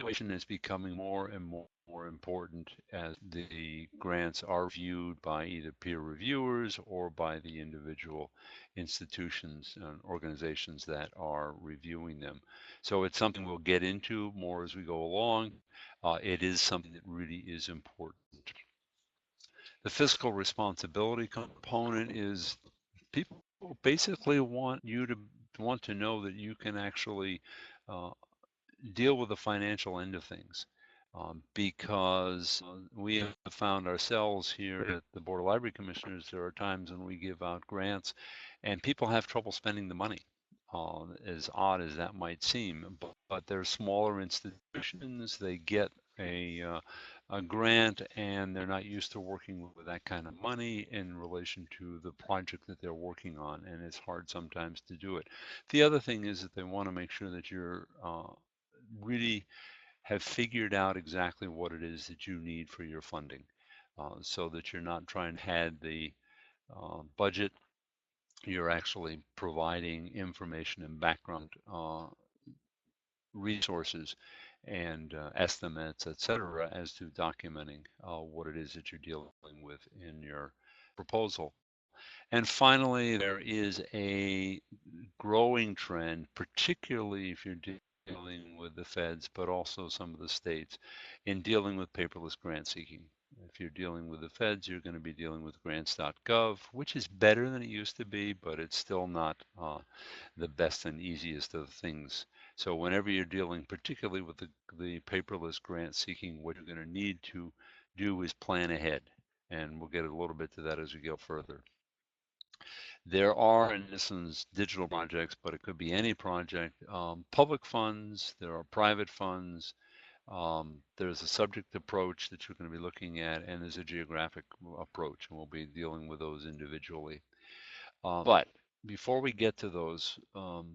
evaluation is becoming more and more important as the grants are viewed by either peer reviewers or by the individual institutions and organizations that are reviewing them. So it's something we'll get into more as we go along. It is something that really is important. The fiscal responsibility component is people basically want to know that you can actually uh, deal with the financial end of things. Because we have found ourselves here at the Board of Library Commissioners, there are times when we give out grants and people have trouble spending the money. As odd as that might seem, but they're smaller institutions. They get a uh, a grant and they're not used to working with that kind of money in relation to the project that they're working on, and it's hard sometimes to do it. The other thing is that they want to make sure that you're really have figured out exactly what it is that you need for your funding, so that you're not trying to had the budget. You're actually providing information and background resources and estimates, et cetera, as to documenting what it is that you're dealing with in your proposal. And finally, there is a growing trend, particularly if you're dealing with the feds, but also some of the states, in dealing with paperless grant seeking. If you're dealing with the feds, you're going to be dealing with grants.gov, which is better than it used to be, but it's still not the best and easiest of things. So whenever you're dealing, particularly with the paperless grant seeking, what you're going to need to do is plan ahead. And we'll get a little bit to that as we go further. There are, in essence, digital projects, but it could be any project. Public funds, there are private funds, there's a subject approach that you're going to be looking at, and there's a geographic approach, and we'll be dealing with those individually. But before we get to those,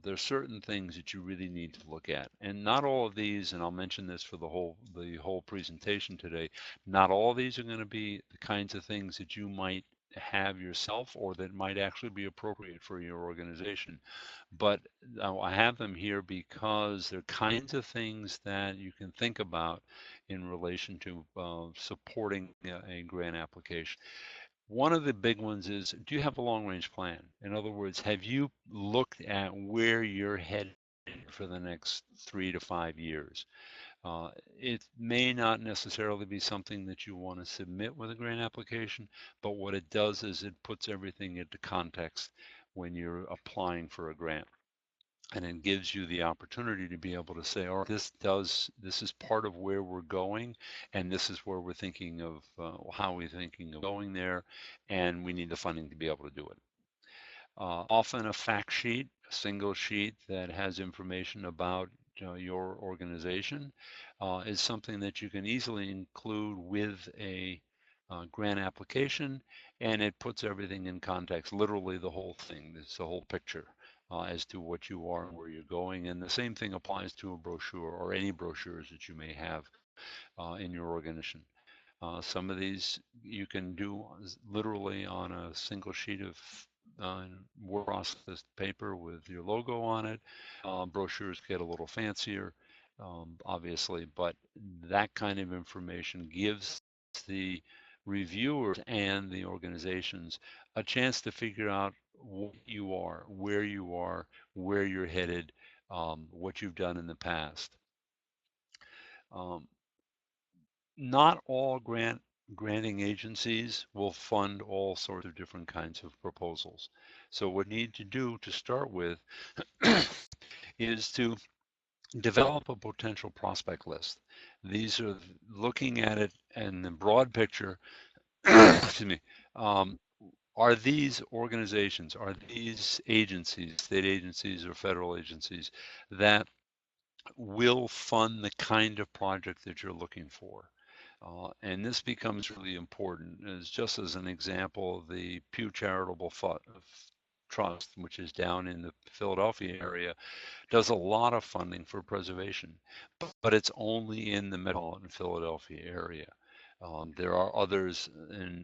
there's certain things that you really need to look at, and not all of these. And I'll mention this for the whole presentation today. Not all of these are going to be the kinds of things that you might have yourself or that might actually be appropriate for your organization. But I have them here because they're kinds of things that you can think about in relation to supporting a grant application. One of the big ones is, do you have a long range plan? In other words, have you looked at where you're headed for the next 3 to 5 years? It may not necessarily be something that you want to submit with a grant application, but what it does is it puts everything into context when you're applying for a grant. And it gives you the opportunity to be able to say, all right, this is part of where we're going, and this is where we're thinking of how we're thinking of going there, and we need the funding to be able to do it. Often a fact sheet, a single sheet that has information about your organization is something that you can easily include with a grant application, and it puts everything in context, literally the whole thing. It's the whole picture as to what you are and where you're going. And the same thing applies to a brochure or any brochures that you may have in your organization. Some of these you can do literally on a single sheet of word processed paper with your logo on it. Brochures get a little fancier, obviously, but that kind of information gives the reviewers and the organizations a chance to figure out what you are, where you're headed, what you've done in the past. Um, Not all granting agencies will fund all sorts of different kinds of proposals. So what you need to do to start with is to develop a potential prospect list. These are looking at it in the broad picture. Excuse me. Are these organizations, are these agencies, state agencies or federal agencies, that will fund the kind of project that you're looking for? And this becomes really important. As just as an example, the Pew Charitable Trust, which is down in the Philadelphia area, does a lot of funding for preservation, but it's only in the metropolitan Philadelphia area. There are others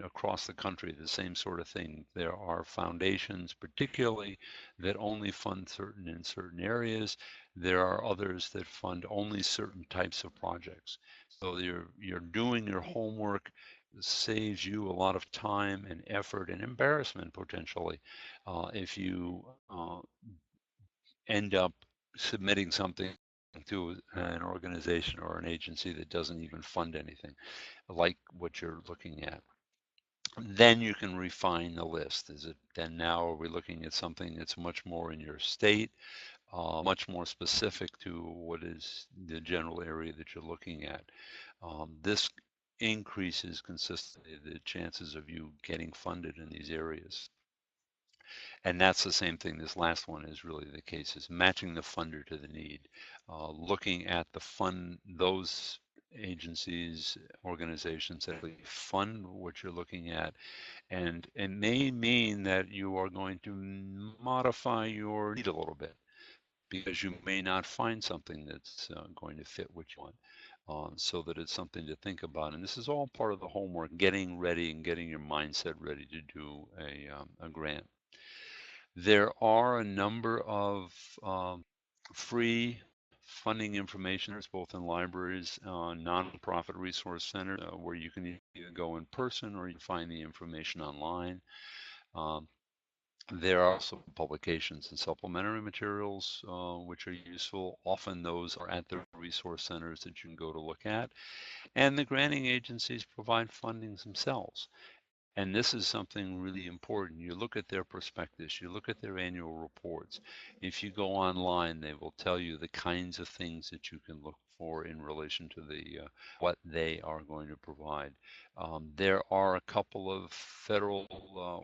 across the country, the same sort of thing. There are foundations, particularly, that only fund in certain areas. There are others that fund only certain types of projects. So you're doing your homework, saves you a lot of time and effort and embarrassment potentially if you end up submitting something to an organization or an agency that doesn't even fund anything like what you're looking at. Then you can refine the list. Is it then now are we looking at something that's much more in your state, much more specific to what is the general area that you're looking at? This increases consistently the chances of you getting funded in these areas. And that's the same thing. This last one is really the case, is matching the funder to the need, looking at those agencies, organizations that really fund what you're looking at. And it may mean that you are going to modify your need a little bit because you may not find something that's going to fit what you want. So that it's something to think about. And this is all part of the homework, getting ready and getting your mindset ready to do a grant. There are a number of free funding information, both in libraries, nonprofit resource centers, where you can either go in person or you find the information online. Um, there are also publications and supplementary materials which are useful. Often those are at the resource centers that you can go to look at. And the granting agencies provide fundings themselves. And this is something really important. You look at their prospectus, you look at their annual reports. If you go online, they will tell you the kinds of things that you can look for in relation to what they are going to provide. There are a couple of federal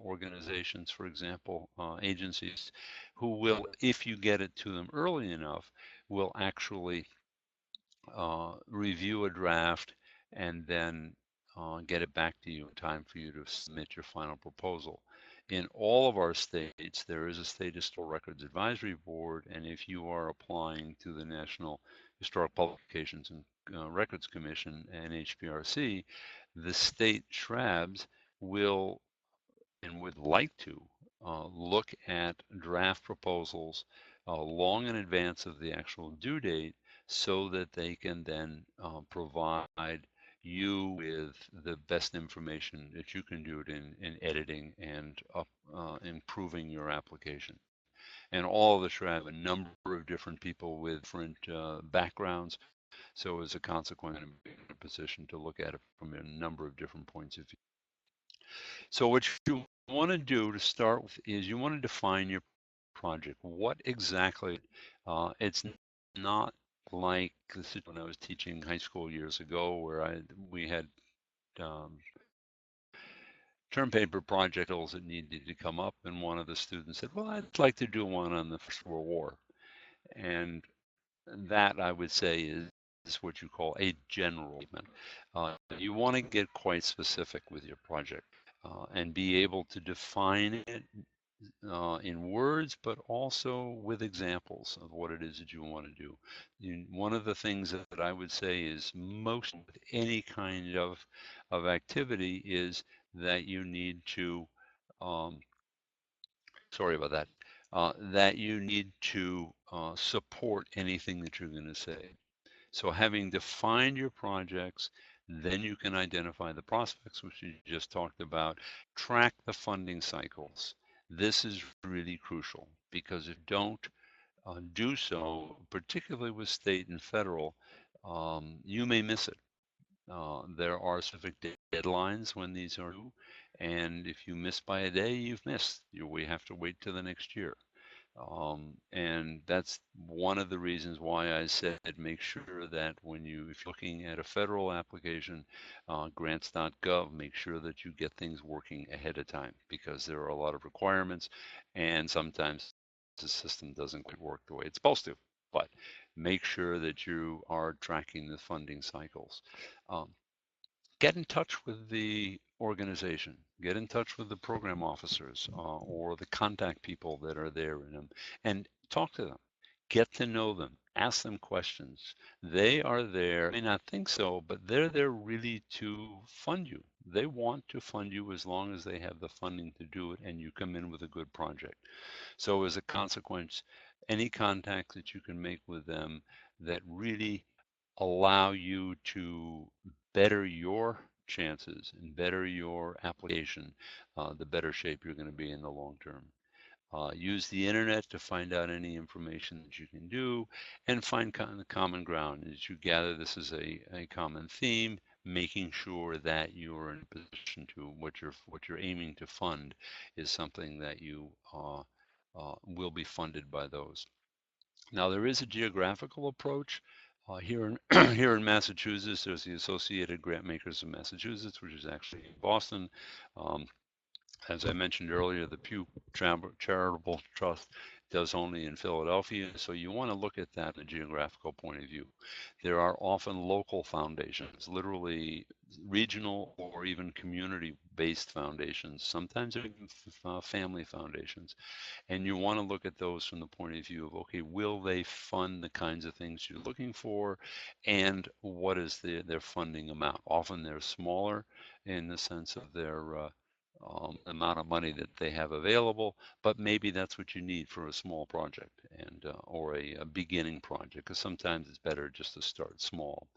organizations, for example, agencies, who will, if you get it to them early enough, will actually review a draft and then get it back to you in time for you to submit your final proposal. In all of our states, there is a state historic records advisory board, and if you are applying to the National Historic Publications and Records Commission, NHPRC, the state SHRABs will and would like to look at draft proposals long in advance of the actual due date so that they can then provide you with the best information that you can do it in editing and improving your application. And all of the should have a number of different people with different backgrounds. So as a consequence, I'm in a position to look at it from a number of different points of view. So what you want to do to start with is you want to define your project. What exactly? It's not like this is when I was teaching high school years ago, where we had term paper projects that needed to come up, and one of the students said, "Well, I'd like to do one on the First World War," and that I would say is what you call a general statement. You want to get quite specific with your project and be able to define it in words, but also with examples of what it is that you want to do. One of the things that I would say is most with any kind of activity is that you need to, um, sorry about that, that you need to support anything that you're going to say. So having defined your projects, then you can identify the prospects, which you just talked about, track the funding cycles. This is really crucial because if you don't do so, particularly with state and federal, you may miss it. There are specific deadlines when these are due, and if you miss by a day, you've missed. We have to wait till the next year. And that's one of the reasons why I said make sure that if you're looking at a federal application, grants.gov, make sure that you get things working ahead of time because there are a lot of requirements and sometimes the system doesn't quite work the way it's supposed to. But make sure that you are tracking the funding cycles. Um, get in touch with the organization, get in touch with the program officers or the contact people that are there and talk to them. Get to know them. Ask them questions. They are there, may not think so, but they're there really to fund you. They want to fund you as long as they have the funding to do it and you come in with a good project. So as a consequence, any contact that you can make with them that really allow you to better your chances and better your application, the better shape you're going to be in the long term. Use the internet to find out any information that you can do and find common ground. As you gather, this is a common theme, making sure that you're in a position to what you're aiming to fund is something that you will be funded by those. Now, there is a geographical approach. Here in here in Massachusetts, there's the Associated Grant Makers of Massachusetts, which is actually in Boston. Um, as I mentioned earlier, the Pew Charitable Trust does only in Philadelphia, so you want to look at that in a geographical point of view. There are often local foundations, literally regional or even community-based foundations. Sometimes they're even family foundations. And you want to look at those from the point of view of, okay, will they fund the kinds of things you're looking for? And what is their funding amount? Often they're smaller in the sense of their amount of money that they have available, but maybe that's what you need for a small project and or a beginning project, because sometimes it's better just to start small.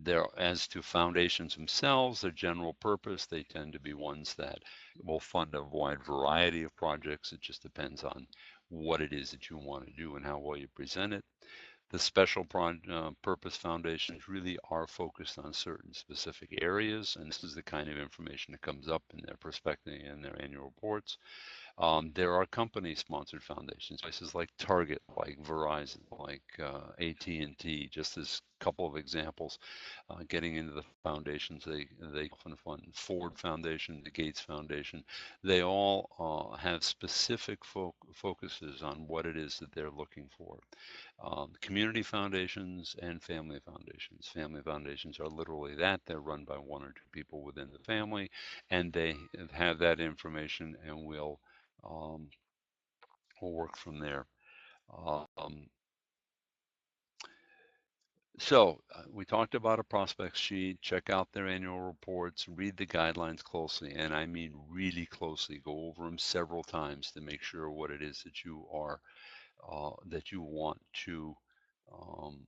There, as to foundations themselves, their general purpose, they tend to be ones that will fund a wide variety of projects. It just depends on what it is that you want to do and how well you present it. The special purpose foundations really are focused on certain specific areas, and this is the kind of information that comes up in their perspective and their annual reports. There are company-sponsored foundations, places like Target, like Verizon, like AT&T, just as a couple of examples. Getting into the foundations, they often fund Ford Foundation, the Gates Foundation. They all have specific focuses on what it is that they're looking for. Community foundations and family foundations. Family foundations are literally that. They're run by one or two people within the family, and they have that information and um, will work from there. Um, so we talked about a prospect sheet. Check out their annual reports. Read the guidelines closely, and I mean really closely. Go over them several times to make sure what it is that you are that you want to um,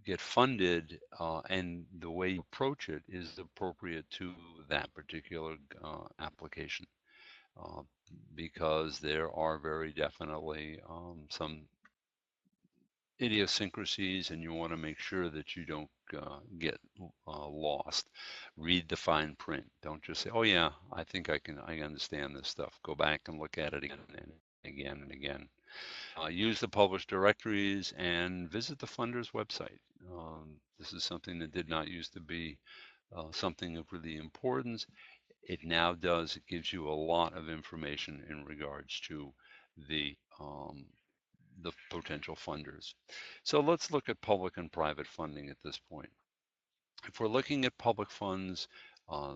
get funded, and the way you approach it is appropriate to that particular application. Uh, because there are very definitely some idiosyncrasies, and you want to make sure that you don't get lost. Read the fine print. Don't just say, "Oh yeah, I understand this stuff." Go back and look at it again and again and again. Use the published directories and visit the funder's website. This is something that did not used to be something of really importance. It now does. It gives you a lot of information in regards to the um, the potential funders. So let's look at public and private funding at this point. If we're looking at public funds,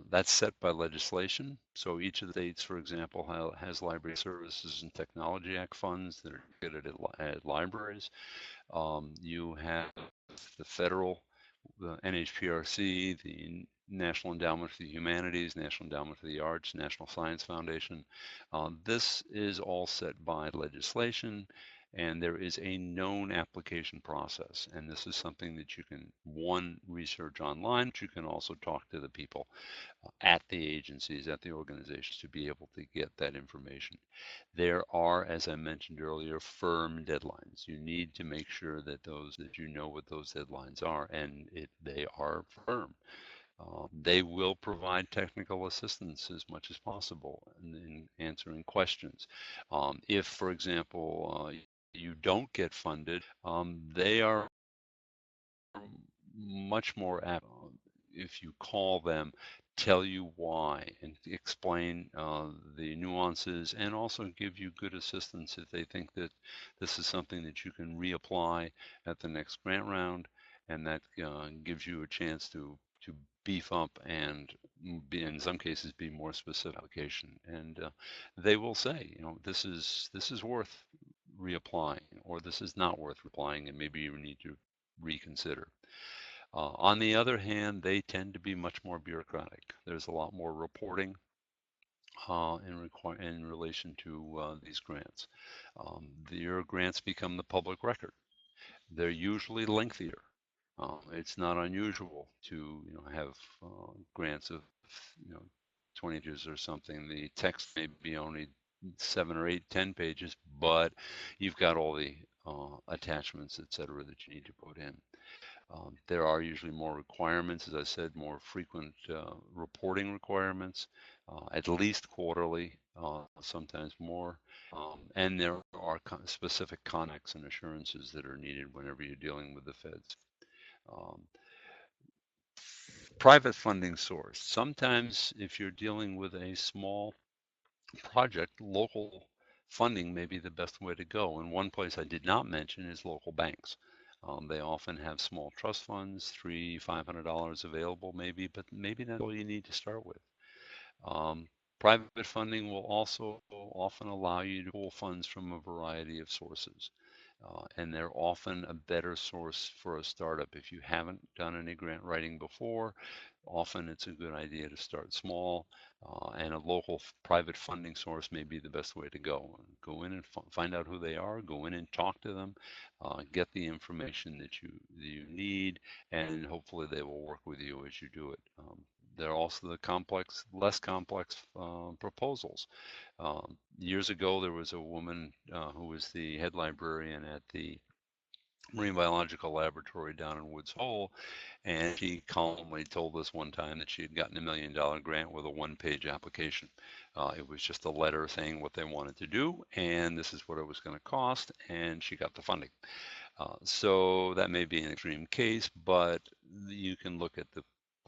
that's set by legislation. So each of the states, for example, has Library Services and Technology Act funds that are created at libraries. You have the federal, the NHPRC, the National Endowment for the Humanities, National Endowment for the Arts, National Science Foundation. This is all set by legislation, and there is a known application process. And this is something that you can, one, research online, but you can also talk to the people at the agencies, at the organizations to be able to get that information. There are, as I mentioned earlier, firm deadlines. You need to make sure that you know what those deadlines are, and they are firm. They will provide technical assistance as much as possible in answering questions. If, for example, you don't get funded, they are much more apt, if you call them, tell you why and explain the nuances, and also give you good assistance if they think that this is something that you can reapply at the next grant round, and that gives you a chance to beef up and be, in some cases, be more specific application. And they will say, this is worth reapplying, or this is not worth reapplying, and maybe you need to reconsider. On the other hand, they tend to be much more bureaucratic. There's a lot more reporting in relation to these grants. Your grants become the public record. They're usually lengthier. It's not unusual to have grants of 20 pages or something. The text may be only 7 or 8, 10 pages, but you've got all the attachments, etc., that you need to put in. There are usually more requirements, as I said, more frequent reporting requirements, at least quarterly, sometimes more. And there are specific connects and assurances that are needed whenever you're dealing with the feds. Um, Private funding source. Sometimes if you're dealing with a small project, local funding may be the best way to go. And one place I did not mention is local banks. They often have small trust funds, $300-$500 available maybe, but maybe that's all you need to start with. Private funding will also often allow you to pull funds from a variety of sources. And they're often a better source for a startup. If you haven't done any grant writing before, often it's a good idea to start small, and a local private funding source may be the best way to go. Go in and find out who they are, go in and talk to them, get the information that you need, and hopefully they will work with you as you do it. There are also the less complex proposals. Years ago, there was a woman who was the head librarian at the Marine Biological Laboratory down in Woods Hole, and she calmly told us one time that she had gotten $1 million grant with a one-page application. It was just a letter saying what they wanted to do, and this is what it was going to cost, and she got the funding. So that may be an extreme case, but you can look at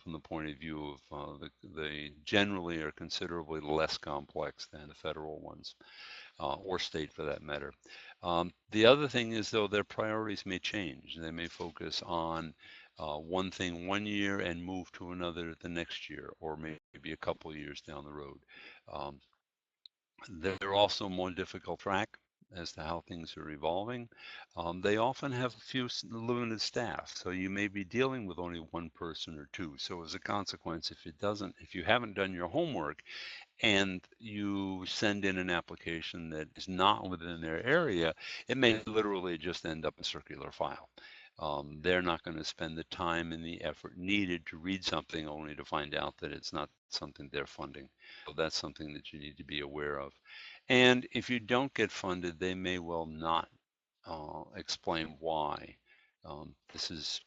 from the point of view of they generally are considerably less complex than the federal ones, or state for that matter. The other thing is, though, their priorities may change. They may focus on one thing one year and move to another the next year, or maybe a couple of years down the road. They're also more difficult to track as to how things are evolving. They often have a few limited staff, so you may be dealing with only one person or two. So as a consequence, if you haven't done your homework and you send in an application that is not within their area, it may literally just end up in a circular file. They're not going to spend the time and the effort needed to read something only to find out that it's not something they're funding. So that's something that you need to be aware of. And if you don't get funded, they may well not explain why. This is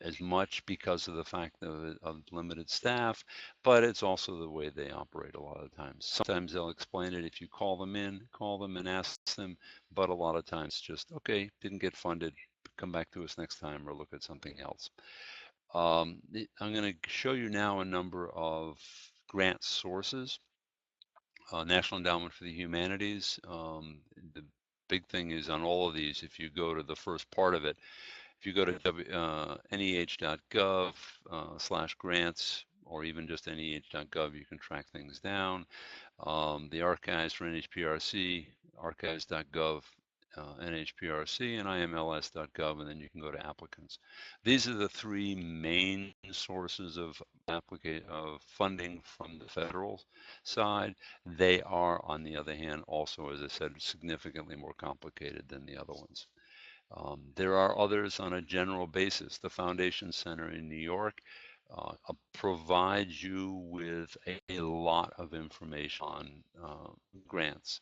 as much because of the fact of limited staff, but it's also the way they operate a lot of times. Sometimes they'll explain it if you call them and ask them, but a lot of times just, okay, didn't get funded, come back to us next time or look at something else. I'm going to show you now a number of grant sources. National Endowment for the Humanities. The big thing is on all of these, if you go to the first part of it, if you go to NEH.gov/grants, or even just NEH.gov, you can track things down. The archives for NHPRC, archives.gov, NHPRC, and IMLS.gov, and then you can go to applicants. These are the three main sources of funding from the federal side. They are, on the other hand, also, as I said, significantly more complicated than the other ones. There are others on a general basis. The Foundation Center in New York provides you with a lot of information on grants.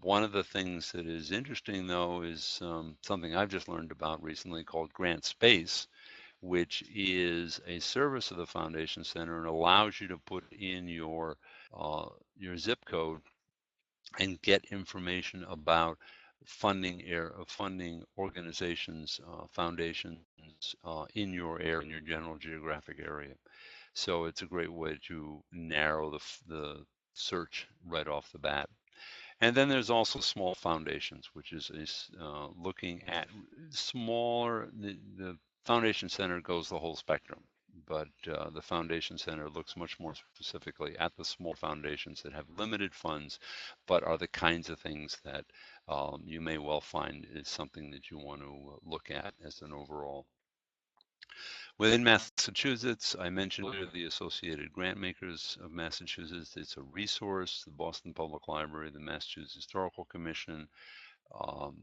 One of the things that is interesting, though, is something I've just learned about recently called Grant Space, which is a service of the Foundation Center and allows you to put in your zip code and get information about funding organizations, foundations in your area, in your general geographic area. So it's a great way to narrow the search right off the bat. And then there's also small foundations, which is looking at smaller. The Foundation Center goes the whole spectrum. but the Foundation Center looks much more specifically at the small foundations that have limited funds, but are the kinds of things that you may well find is something that you want to look at as an overall. Within Massachusetts, I mentioned earlier the Associated Grantmakers of Massachusetts. It's a resource, the Boston Public Library, the Massachusetts Historical Commission, um,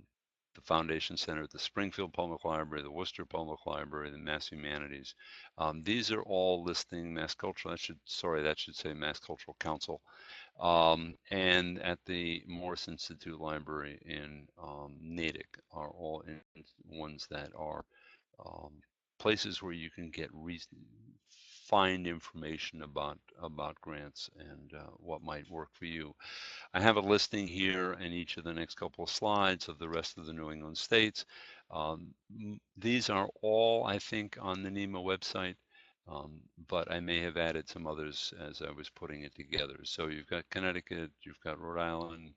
the Foundation Center at the Springfield Public Library, the Worcester Public Library, the Mass Humanities. These are all listing Mass Cultural, that should say Mass Cultural Council. And at the Morse Institute Library in Natick are all ones that are places where you can find information about grants and what might work for you. I have a listing here in each of the next couple of slides of the rest of the New England states. These are all, I think, on the NEMA website, but I may have added some others as I was putting it together. So you've got Connecticut, you've got Rhode Island,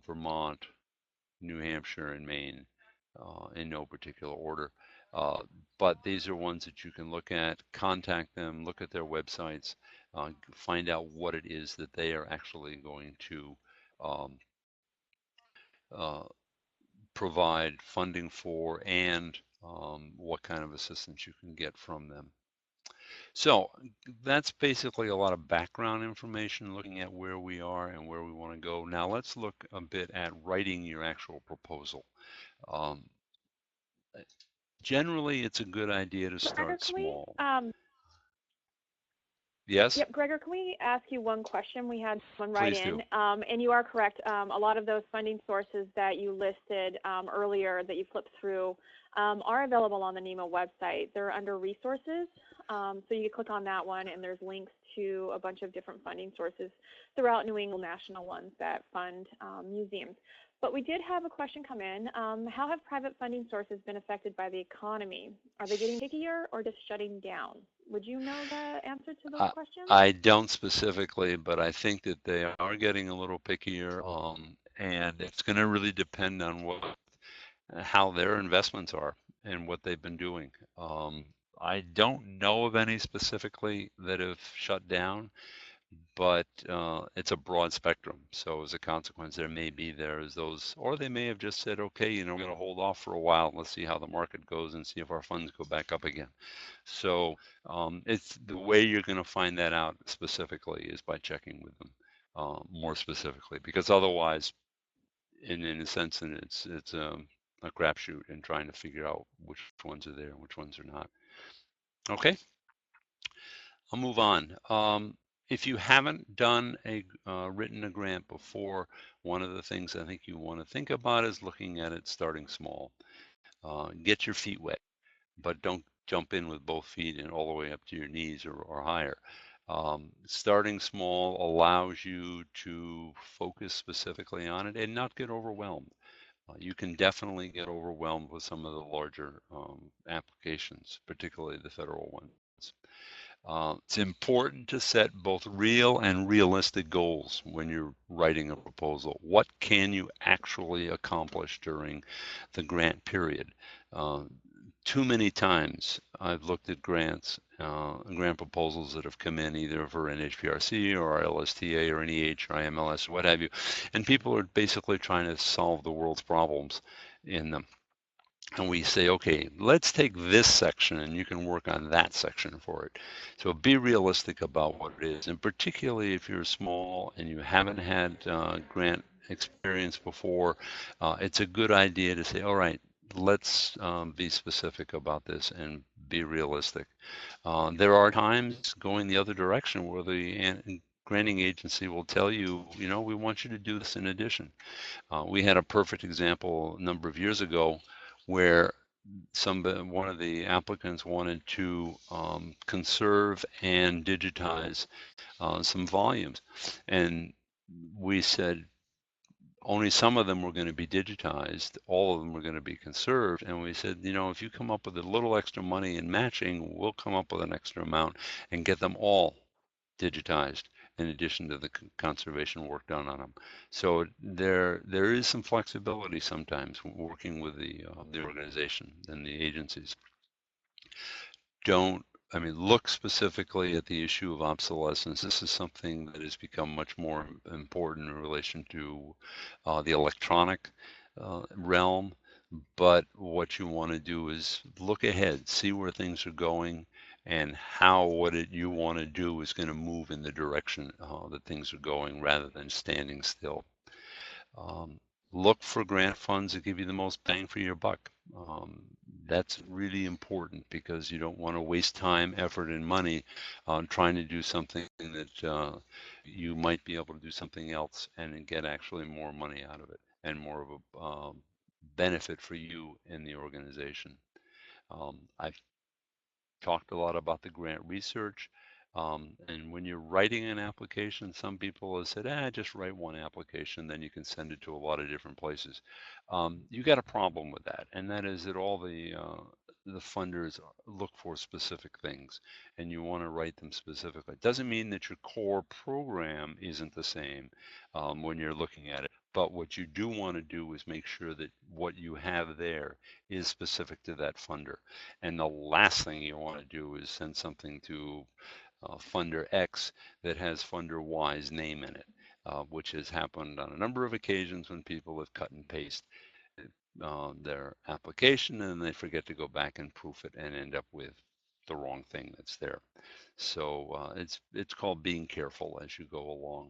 Vermont, New Hampshire, and Maine, in no particular order. But these are ones that you can look at, contact them, look at their websites, find out what it is that they are actually going to um, uh, provide funding for, and what kind of assistance you can get from them. So that's basically a lot of background information, looking at where we are and where we want to go. Now let's look a bit at writing your actual proposal. Um, Generally, it's a good idea to start small. Yes? Yep, Gregor, can we ask you one question? We had one right in, and you are correct. A lot of those funding sources that you listed earlier that you flipped through are available on the NEMA website. They're under resources, so you can click on that one, and there's links to a bunch of different funding sources throughout New England, national ones that fund museums. But we did have a question come in. How have private funding sources been affected by the economy? Are they getting pickier or just shutting down? Would you know the answer to those questions? I don't specifically, but I think that they are getting a little pickier, and it's going to really depend on how their investments are and what they've been doing. I don't know of any specifically that have shut down, but it's a broad spectrum. So as a consequence, there's those, or they may have just said, okay, we're going to hold off for a while. Let's see how the market goes and see if our funds go back up again. So it's the way you're going to find that out specifically is by checking with them more specifically, because otherwise, in a sense, it's a crapshoot and trying to figure out which ones are there and which ones are not. Okay. I'll move on. If you haven't written a grant before, one of the things I think you want to think about is looking at it starting small. Get your feet wet, but don't jump in with both feet and all the way up to your knees or higher. Starting small allows you to focus specifically on it and not get overwhelmed. You can definitely get overwhelmed with some of the larger applications, particularly the federal ones. It's important to set both real and realistic goals when you're writing a proposal. What can you actually accomplish during the grant period? Too many times I've looked at grant proposals that have come in either for NHPRC or LSTA or NEH or IMLS or what have you, and people are basically trying to solve the world's problems in them. And we say, okay, let's take this section and you can work on that section for it. So be realistic about what it is. And particularly if you're small and you haven't had grant experience before, it's a good idea to say, all right, let's be specific about this and be realistic. There are times going the other direction where the granting agency will tell you, we want you to do this in addition. We had a perfect example a number of years ago where one of the applicants wanted to conserve and digitize some volumes. And we said only some of them were going to be digitized, all of them were going to be conserved. And we said, if you come up with a little extra money in matching, we'll come up with an extra amount and get them all digitized in addition to the conservation work done on them. So there is some flexibility sometimes working with the organization and the agencies. Don't I mean, look specifically at the issue of obsolescence. This is something that has become much more important in relation to the electronic realm. But what you want to do is look ahead, see where things are going, and how you want to do is going to move in the direction that things are going rather than standing still. Um, Look for grant funds that give you the most bang for your buck. That's really important because you don't want to waste time, effort, and money on trying to do something that you might be able to do something else and get actually more money out of it and more of a benefit for you and the organization. I've talked a lot about the grant research. And when you're writing an application, some people have said, just write one application, then you can send it to a lot of different places. You got a problem with that, and that is that all the funders look for specific things, and you want to write them specifically. It doesn't mean that your core program isn't the same when you're looking at it. But what you do want to do is make sure that what you have there is specific to that funder. And the last thing you want to do is send something to funder X that has funder Y's name in it, which has happened on a number of occasions when people have cut and paste their application and they forget to go back and proof it and end up with the wrong thing that's there. So it's called being careful as you go along.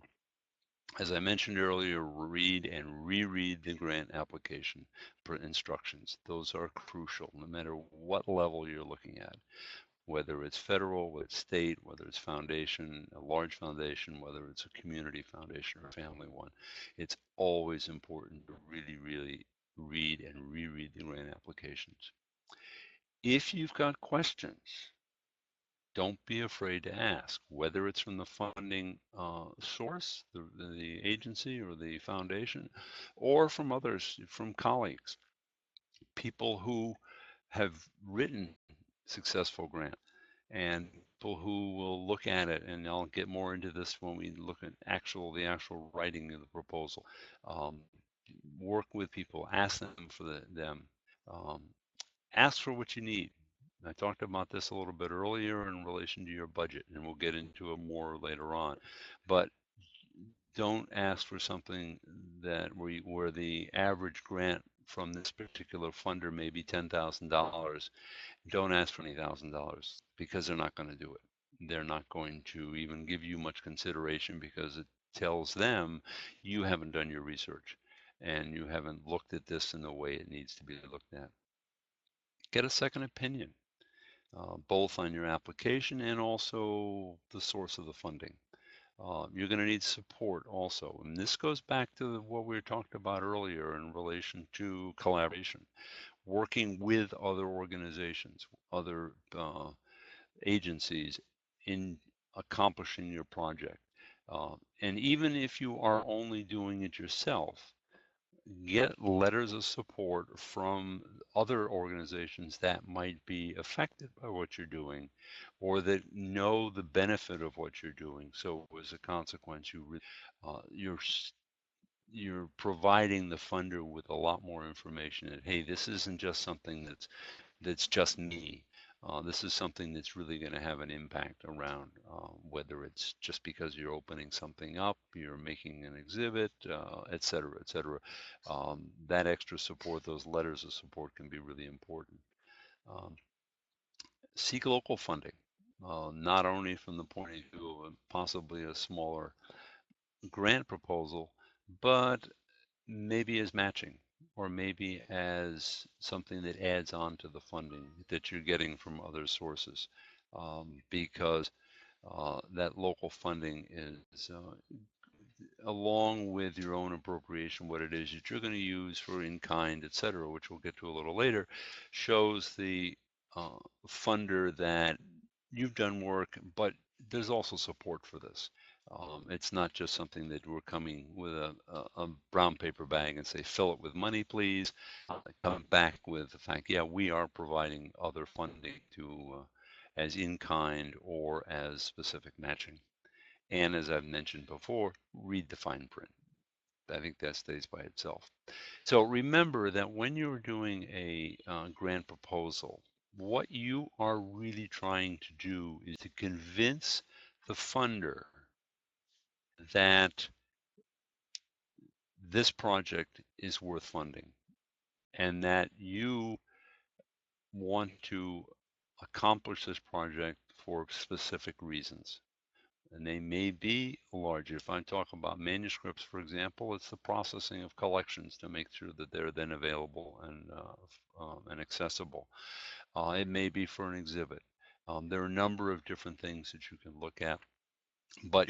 As I mentioned earlier, read and reread the grant application instructions. Those are crucial no matter what level you're looking at, whether it's federal, whether it's state, whether it's foundation, a large foundation, whether it's a community foundation or a family one. It's always important to really, really read and reread the grant applications. If you've got questions, don't be afraid to ask, whether it's from the funding source, the agency or the foundation, or from others, from colleagues, people who have written successful grants and people who will look at it, and I'll get more into this when we look at the actual writing of the proposal. Um, Work with people, ask them for them. Um, Ask for what you need. I talked about this a little bit earlier in relation to your budget, and we'll get into it more later on. But don't ask for something where the average grant from this particular funder may be $10,000. Don't ask for $20,000 because they're not going to do it. They're not going to even give you much consideration because it tells them you haven't done your research and you haven't looked at this in the way it needs to be looked at. Get a second opinion, both on your application and also the source of the funding. You're going to need support also. And this goes back to what we talked about earlier in relation to collaboration, working with other organizations, other agencies in accomplishing your project. And even if you are only doing it yourself, get letters of support from other organizations that might be affected by what you're doing or that know the benefit of what you're doing. So as a consequence, you're providing the funder with a lot more information that, hey, this isn't just something that's just me. This is something that's really going to have an impact around, whether it's just because you're opening something up, you're making an exhibit, et cetera, et cetera. That extra support, those letters of support can be really important. Um, Seek local funding, not only from the point of view of possibly a smaller grant proposal, but maybe as matching or maybe as something that adds on to the funding that you're getting from other sources, because that local funding is, along with your own appropriation, what it is that you're going to use for in-kind, et cetera, which we'll get to a little later, shows the funder that you've done work, but there's also support for this. It's not just something that we're coming with a brown paper bag and say, fill it with money, please. Come back with the fact, yeah, we are providing other funding to as in-kind or as specific matching. And as I've mentioned before, read the fine print. I think that stays by itself. So remember that when you're doing a grant proposal, what you are really trying to do is to convince the funder that this project is worth funding and that you want to accomplish this project for specific reasons. And they may be large. If I talk about manuscripts, for example, it's the processing of collections to make sure that they're then available and accessible. It may be for an exhibit. There are a number of different things that you can look at. But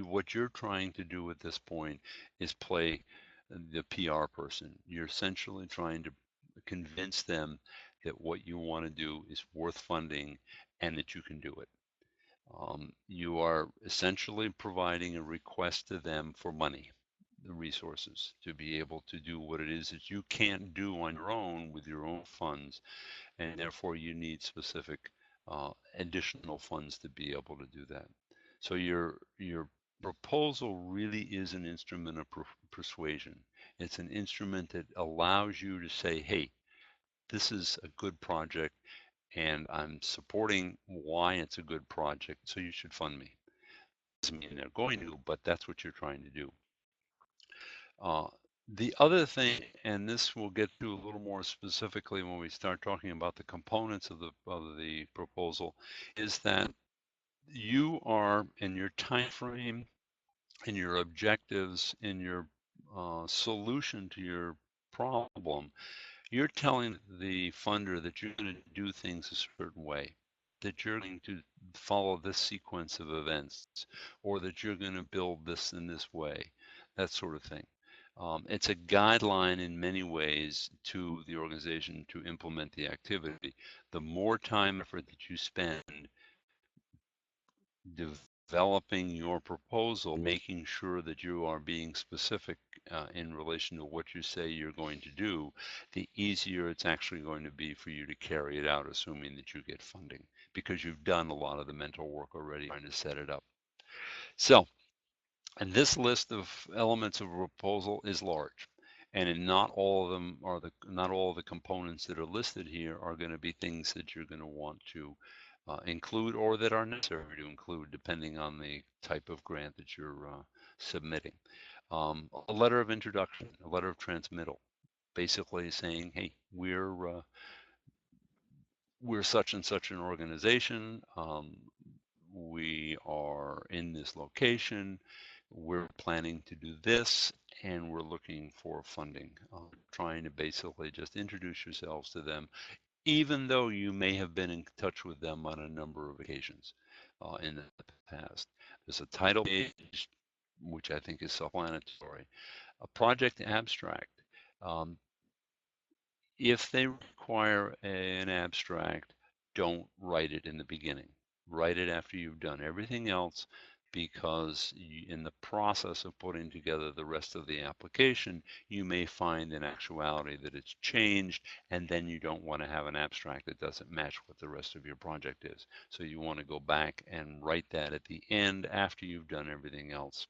what you're trying to do at this point is play the PR person. You're essentially trying to convince them that what you want to do is worth funding and that you can do it. You are essentially providing a request to them for money, the resources to be able to do what it is that you can't do on your own with your own funds, and therefore you need specific additional funds to be able to do that. So your proposal really is an instrument of persuasion. It's an instrument that allows you to say, hey, this is a good project and I'm supporting why it's a good project, so you should fund me. Doesn't mean they're going to, but that's what you're trying to do. The other thing, and this we'll get to a little more specifically when we start talking about the components of the proposal, is that you are in your time frame, in your objectives, in your solution to your problem, you're telling the funder that you're going to do things a certain way, that you're going to follow this sequence of events, or that you're going to build this in this way, that sort of thing. It's a guideline in many ways to the organization to implement the activity. The more time effort that you spend developing your proposal, making sure that you are being specific in relation to what you say you're going to do, the easier it's actually going to be for you to carry it out, assuming that you get funding, because you've done a lot of the mental work already trying to set it up. So, and this list of elements of a proposal is large. And not all of them are not all of the components that are listed here are going to be things that you're going to want to include or that are necessary to include depending on the type of grant that you're submitting. A letter of introduction, a letter of transmittal, basically saying, hey, we're such and such an organization. We are in this location. We're planning to do this, and we're looking for funding. Trying to basically just introduce yourselves to them, even though you may have been in touch with them on a number of occasions in the past. There's a title page, which I think is self-explanatory. A project abstract. Um, if they require an abstract, don't write it in the beginning. Write it after you've done everything else, because in the process of putting together the rest of the application, you may find in actuality that it's changed, and then you don't want to have an abstract that doesn't match what the rest of your project is. So you want to go back and write that at the end after you've done everything else.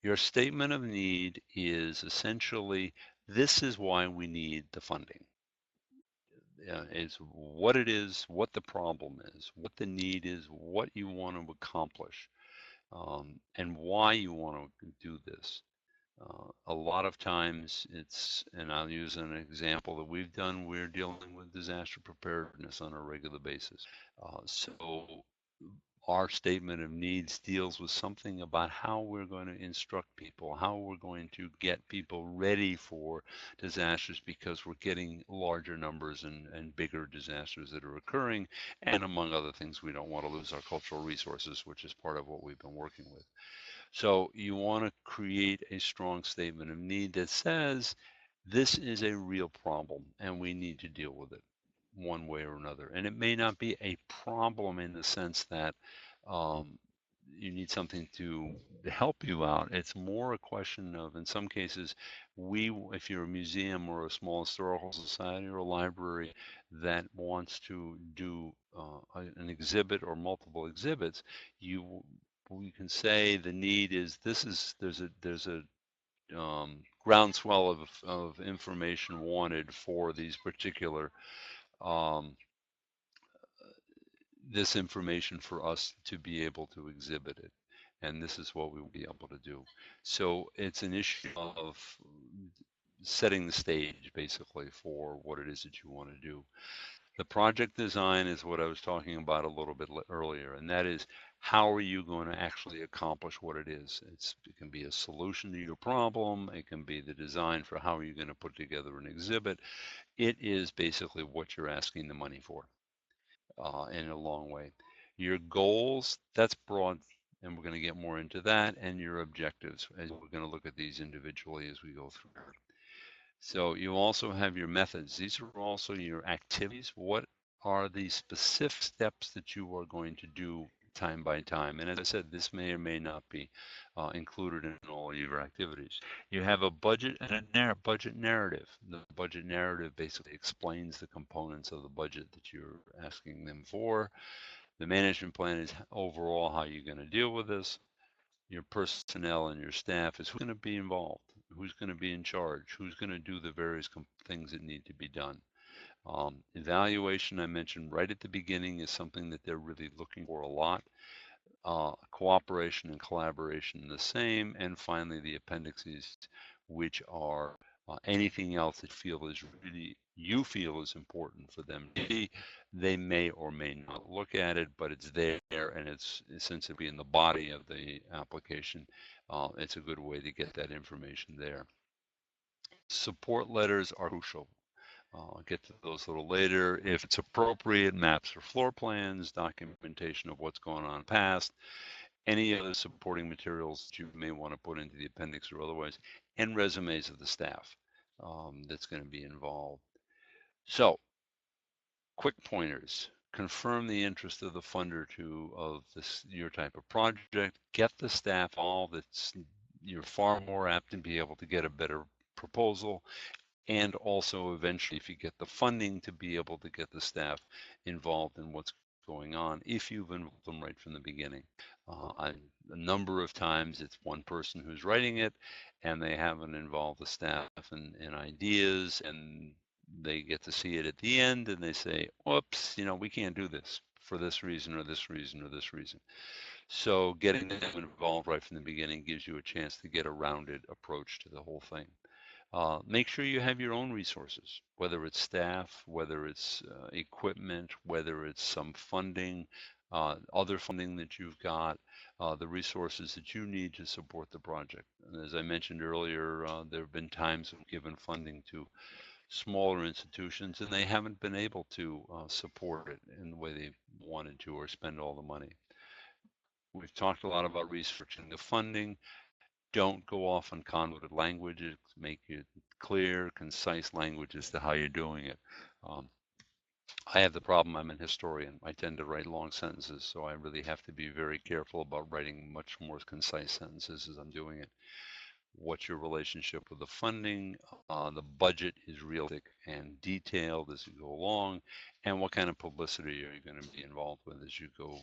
Your statement of need is essentially, this is why we need the funding. Is what it is, what the problem is, what the need is, what you want to accomplish, and why you want to do this. A lot of times it's, and I'll use an example that we've done, we're dealing with disaster preparedness on a regular basis. So our statement of needs deals with something about how we're going to instruct people, how we're going to get people ready for disasters, because we're getting larger numbers and bigger disasters that are occurring. And among other things, we don't want to lose our cultural resources, which is part of what we've been working with. So you want to create a strong statement of need that says, this is a real problem and we need to deal with it one way or another. And it may not be a problem in the sense that you need something to help you out. It's more a question of, in some cases, if you're a museum or a small historical society or a library that wants to do an exhibit or multiple exhibits, we can say the need is, there's a groundswell of information wanted for these particular um, this information for us to be able to exhibit it. And this is what we will be able to do. So it's an issue of setting the stage basically for what it is that you want to do. The project design is what I was talking about a little bit earlier, and that is how are you going to actually accomplish what it is? It can be a solution to your problem. It can be the design for how you're going to put together an exhibit. It is basically what you're asking the money for in a long way. Your goals, that's broad, and we're going to get more into that, and your objectives, as we're going to look at these individually as we go through. So you also have your methods. These are also your activities. What are the specific steps that you are going to do time by time? And as I said, this may or may not be included in all your activities. You have a budget and a budget narrative. The budget narrative basically explains the components of the budget that you're asking them for. The management plan is overall how you're going to deal with this. Your personnel and your staff is who's going to be involved, who's going to be in charge, who's going to do the various things that need to be done. Evaluation, I mentioned right at the beginning, is something that they're really looking for a lot. Cooperation and collaboration the same. And finally, the appendices, which are anything else that you feel is important for them to see. They may or may not look at it, but it's there, and it's since it be in the body of the application, it's a good way to get that information there. Support letters are crucial. I'll get to those a little later. If it's appropriate, maps or floor plans, documentation of what's going on past, any other supporting materials that you may want to put into the appendix or otherwise, and resumes of the staff that's going to be involved. So, quick pointers. Confirm the interest of the funder of your type of project. Get the staff involved. You're far more apt to be able to get a better proposal, and also eventually, if you get the funding, to be able to get the staff involved in what's going on if you've involved them right from the beginning. A number of times it's one person who's writing it, and they haven't involved the staff in ideas, and they get to see it at the end, and they say, "Whoops, we can't do this for this reason or this reason or this reason." So getting them involved right from the beginning gives you a chance to get a rounded approach to the whole thing. Make sure you have your own resources, whether it's staff, whether it's equipment, whether it's some funding, other funding that you've got, the resources that you need to support the project. And as I mentioned earlier, there have been times I've given funding to smaller institutions and they haven't been able to support it in the way they wanted to or spend all the money. We've talked a lot about researching the funding. Don't go off on convoluted languages. Make it clear, concise language as to how you're doing it. I have the problem. I'm an historian. I tend to write long sentences, so I really have to be very careful about writing much more concise sentences as I'm doing it. What's your relationship with the funding? The budget is realistic and detailed as you go along, and what kind of publicity are you going to be involved with as you go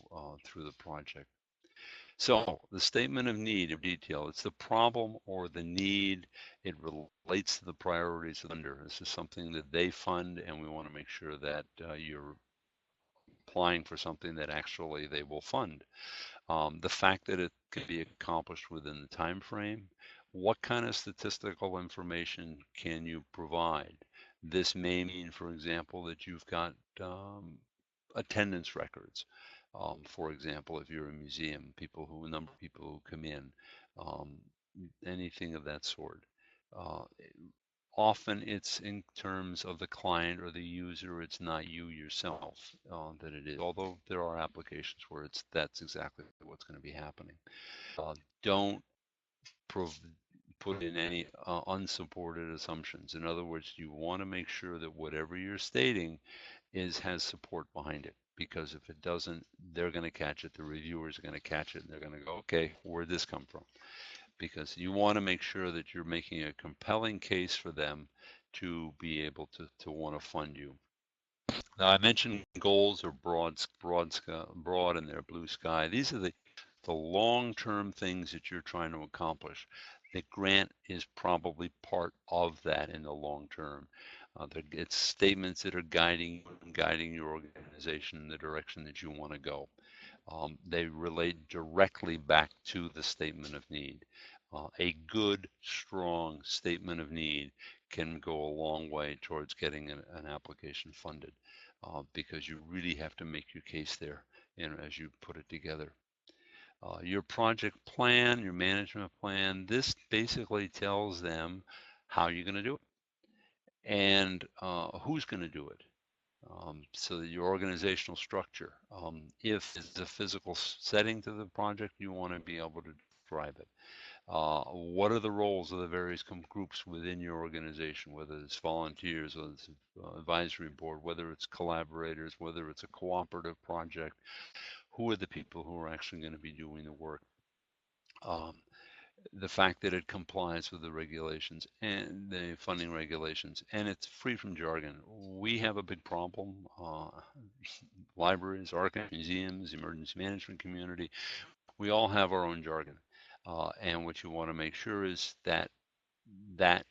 through the project? So the statement of need of detail, it's the problem or the need. It relates to the priorities of the funder. This is something that they fund, and we want to make sure that you're applying for something that actually they will fund. The fact that it can be accomplished within the time frame. What kind of statistical information can you provide? This may mean, for example, that you've got attendance records. For example, if you're a museum, a number of people who come in, um, anything of that sort. Uh, Often it's in terms of the client or the user, it's not you yourself that it is, although there are applications where that's exactly what's going to be happening. Don't put in any unsupported assumptions. In other words, you want to make sure that whatever you're stating has support behind it, because if it doesn't, they're going to catch it. The reviewers are going to catch it, and they're going to go, okay, where'd this come from? Because you want to make sure that you're making a compelling case for them to be able to want to fund you. Now, I mentioned goals are broad and they're blue sky. These are the long-term things that you're trying to accomplish. The grant is probably part of that in the long term. It's statements that are guiding your organization in the direction that you want to go. They relate directly back to the statement of need. A good, strong statement of need can go a long way towards getting an application funded, because you really have to make your case there, as you put it together. Your project plan, your management plan, this basically tells them how you're going to do it and who's going to do it. So that your organizational structure, if it's a physical setting to the project, you want to be able to describe it. What are the roles of the various groups within your organization, whether it's volunteers, whether it's advisory board, whether it's collaborators, whether it's a cooperative project, who are the people who are actually going to be doing the work? The fact that it complies with the regulations and the funding regulations, and it's free from jargon. We have a big problem. Libraries, archives, museums, emergency management community, we all have our own jargon. And what you want to make sure is that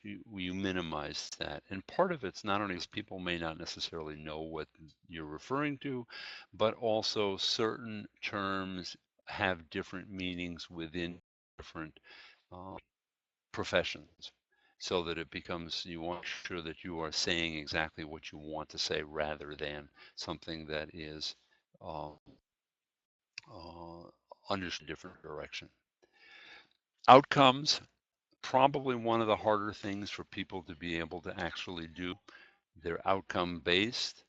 you minimize that. And part of it's not only because people may not necessarily know what you're referring to, but also certain terms have different meanings within different professions, so that it becomes, you want to make sure that you are saying exactly what you want to say rather than something that is uh, understood a different direction. Outcomes, probably one of the harder things for people to be able to actually do. They're outcome based.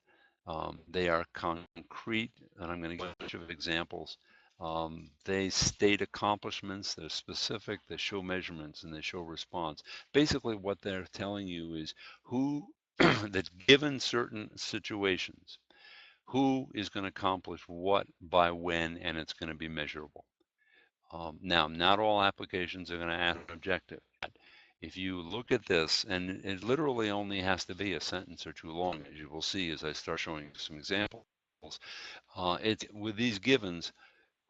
They are concrete, and I'm going to give a bunch of examples. They state accomplishments, they're specific, they show measurements, and they show response. Basically, what they're telling you is who, that's given certain situations, who is going to accomplish what by when, and it's going to be measurable. Now, not all applications are going to ask an objective. If you look at this, and it literally only has to be a sentence or two long, as you will see as I start showing you some examples. It's with these givens,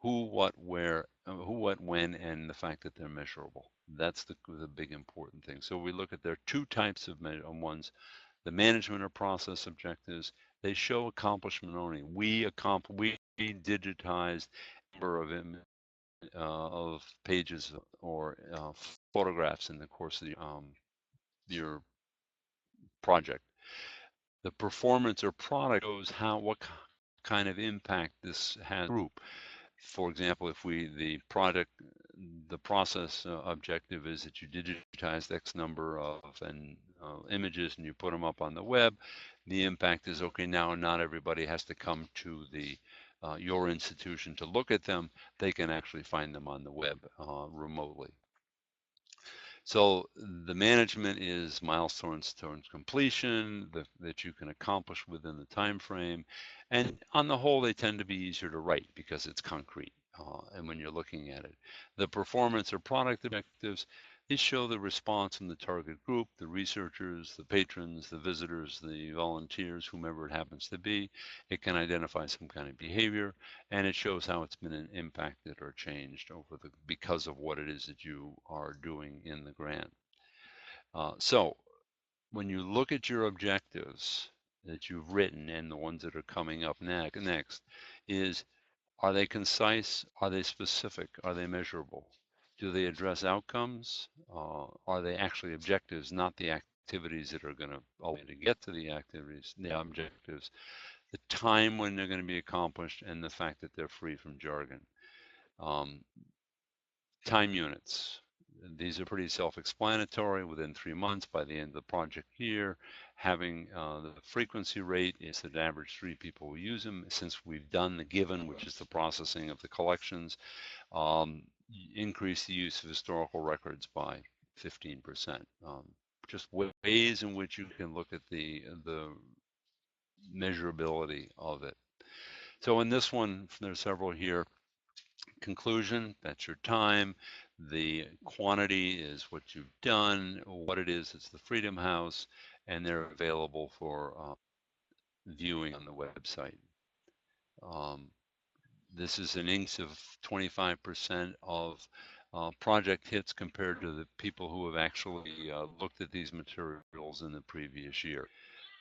who, what, where, who, what, when, and the fact that they're measurable. That's the big important thing. So we look at there are two types of ones: the management or process objectives. They show accomplishment only. We digitized a number of pages or photographs in the course of your project. The performance or product shows what kind of impact this has group. For example, if the process objective is that you digitize X number of images and you put them up on the web, the impact is, okay, now not everybody has to come to your institution to look at them. They can actually find them on the web remotely. So the management is milestones towards completion that you can accomplish within the time frame. And on the whole, they tend to be easier to write because it's concrete. And when you're looking at it, the performance or product objectives, these show the response from the target group, the researchers, the patrons, the visitors, the volunteers, whomever it happens to be. It can identify some kind of behavior, and it shows how it's been impacted or changed because of what it is that you are doing in the grant. So when you look at your objectives that you've written and the ones that are coming up next is, are they concise? Are they specific? Are they measurable? Do they address outcomes? Are they actually objectives, not the activities that are going to allow you to get to the activities, the objectives, the time when they're going to be accomplished, and the fact that they're free from jargon. Time units. These are pretty self-explanatory. Within 3 months, by the end of the project year, having the frequency rate is that average 3 people will use them. Since we've done the given, which is the processing of the collections, increase the use of historical records by 15%. Just ways in which you can look at the measurability of it. So in this one, there's several here. Conclusion, that's your time. The quantity is what you've done. What it is, it's the Freedom House, and they're available for viewing on the website. This is an increase of 25% of project hits compared to the people who have actually looked at these materials in the previous year.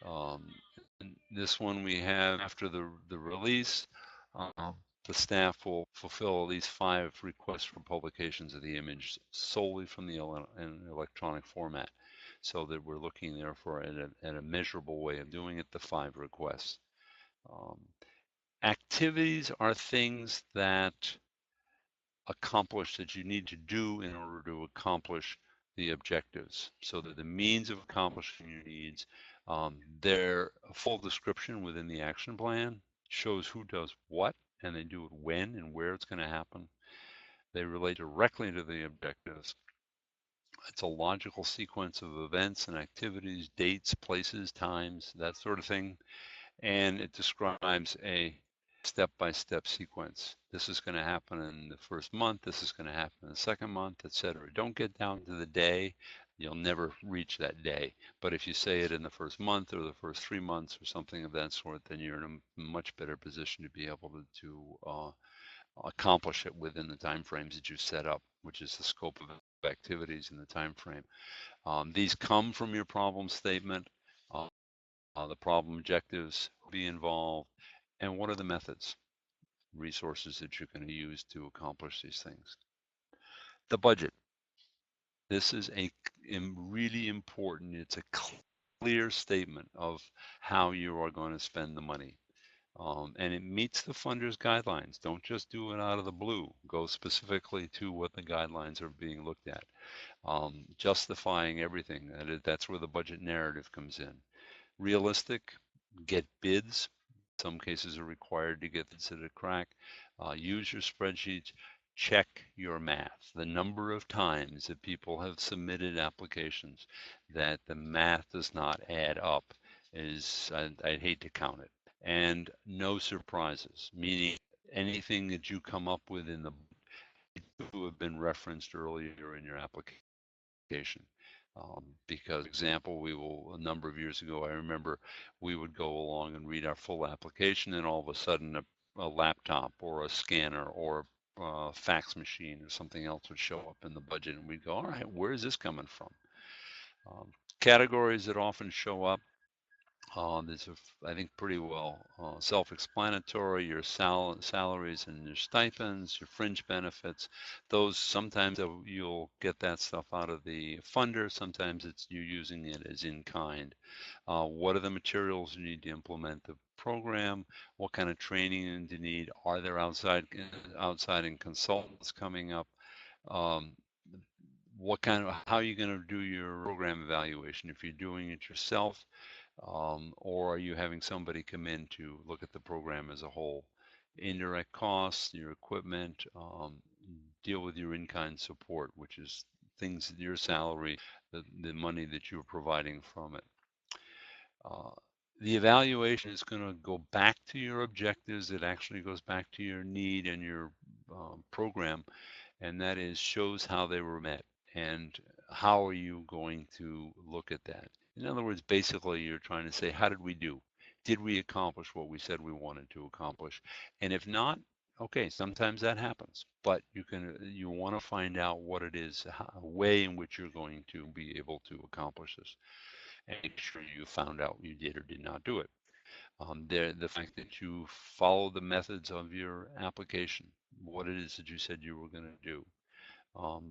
And this one we have after the release, uh, the staff will fulfill at least 5 requests for publications of the image solely from the electronic format. So that we're looking there for at a measurable way of doing it, the 5 requests. Um, Activities are things that accomplish that you need to do in order to accomplish the objectives. So that the means of accomplishing your needs, their full description within the action plan shows who does what, and they do it when and where it's going to happen. They relate directly to the objectives. It's a logical sequence of events and activities, dates, places, times, that sort of thing. And it describes a step-by-step sequence. This is going to happen in the first month. This is going to happen in the second month, etc. Don't get down to the day. You'll never reach that day. But if you say it in the first month or the first 3 months or something of that sort, then you're in a much better position to be able to accomplish it within the time frames that you set up, which is the scope of activities in the time frame. These come from your problem statement. The problem objectives be involved, and what are the methods, resources that you're going to use to accomplish these things. The budget. This is a really important, it's a clear statement of how you are going to spend the money. And it meets the funder's guidelines. Don't just do it out of the blue. Go specifically to what the guidelines are being looked at. Justifying everything. That's where the budget narrative comes in. Realistic, get bids. Some cases are required to get bids at a crack. Use your spreadsheets. Check your math. The number of times that people have submitted applications that the math does not add up is, I'd hate to count it. And no surprises, meaning anything that you come up with in the to have been referenced earlier in your application. Because, for example, a number of years ago, I remember we would go along and read our full application, and all of a sudden a laptop or a scanner or a fax machine or something else would show up in the budget, and we'd go, all right, where is this coming from? Categories that often show up, these are, I think, pretty well self-explanatory. Your salaries and your stipends, your fringe benefits. Those sometimes you'll get that stuff out of the funder. Sometimes it's you using it as in kind. What are the materials you need to implement the program? What kind of training do you need? Are there outside and consultants coming up? Um, how are you going to do your program evaluation? If you're doing it yourself, or are you having somebody come in to look at the program as a whole? Indirect costs, your equipment, deal with your in-kind support, which is things, your salary, the money that you're providing from it. The evaluation is going to go back to your objectives. It actually goes back to your need and your program, and that is shows how they were met. And how are you going to look at that? In other words, basically, you're trying to say, how did we do? Did we accomplish what we said we wanted to accomplish? And if not, okay, sometimes that happens. But you want to find out what it is, a way in which you're going to be able to accomplish this, and make sure you found out you did or did not do it. The fact that you follow the methods of your application, what it is that you said you were going to do.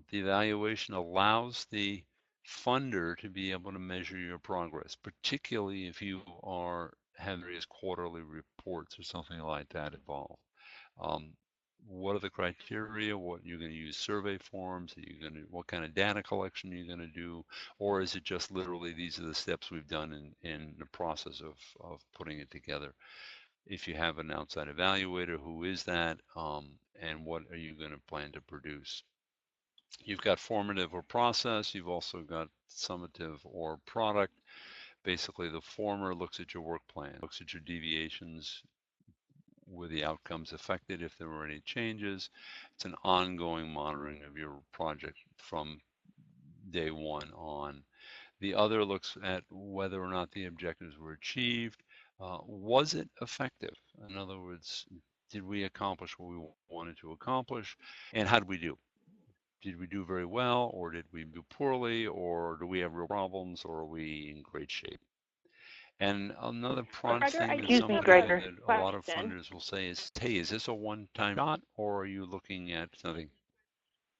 The evaluation allows the funder to be able to measure your progress, particularly if you have various quarterly reports or something like that involved. Um, what are the criteria? What you're going to use survey forms? What kind of data collection are you going to do? Or is it just literally these are the steps we've done in the process of putting it together? If you have an outside evaluator, who is that? And what are you going to plan to produce? You've got formative or process. You've also got summative or product. Basically, the former looks at your work plan, looks at your deviations, were the outcomes affected if there were any changes. It's an ongoing monitoring of your project from day one on. The other looks at whether or not the objectives were achieved. Was it effective? In other words, did we accomplish what we wanted to accomplish? And how did we do? Did we do very well, or did we do poorly, or do we have real problems, or are we in great shape? And another Gregor, thing I that do somebody have that a lot of question. funders will say is, hey, is this a one-time shot or are you looking at something?